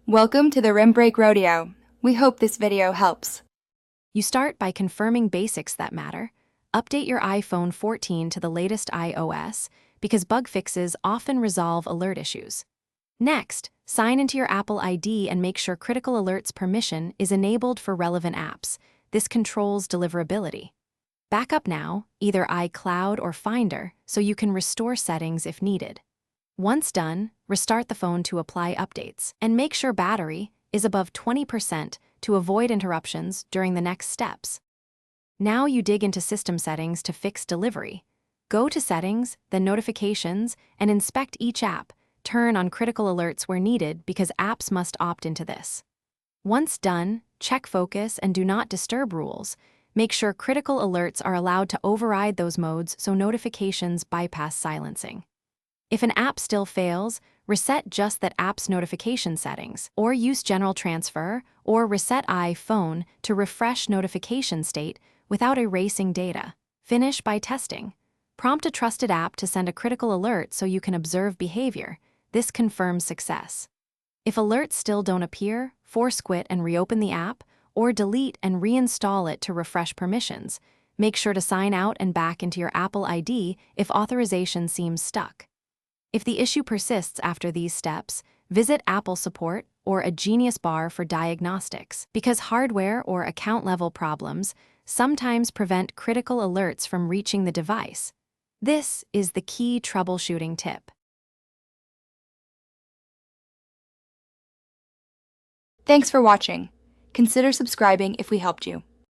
Welcome to the Rim Break Rodeo. We hope this video helps. You start by confirming basics that matter. Update your iPhone 14 to the latest iOS because bug fixes often resolve alert issues. Next, sign into your Apple ID and make sure Critical Alerts permission is enabled for relevant apps. This controls deliverability. Backup now, either iCloud or Finder, so you can restore settings if needed. Once done, restart the phone to apply updates, and make sure battery is above 20% to avoid interruptions during the next steps. Now you dig into system settings to fix delivery. Go to Settings, then Notifications, and inspect each app. Turn on critical alerts where needed because apps must opt into this. Once done, check Focus and Do Not Disturb rules. Make sure critical alerts are allowed to override those modes so notifications bypass silencing. If an app still fails, reset just that app's notification settings, or use General Transfer or Reset iPhone to refresh notification state without erasing data. Finish by testing. Prompt a trusted app to send a critical alert so you can observe behavior. This confirms success. If alerts still don't appear, force quit and reopen the app, or delete and reinstall it to refresh permissions. Make sure to sign out and back into your Apple ID if authorization seems stuck. If the issue persists after these steps, visit Apple Support or a Genius Bar for diagnostics, because hardware or account-level problems sometimes prevent critical alerts from reaching the device. This is the key troubleshooting tip. Thanks for watching. Consider subscribing if we helped you.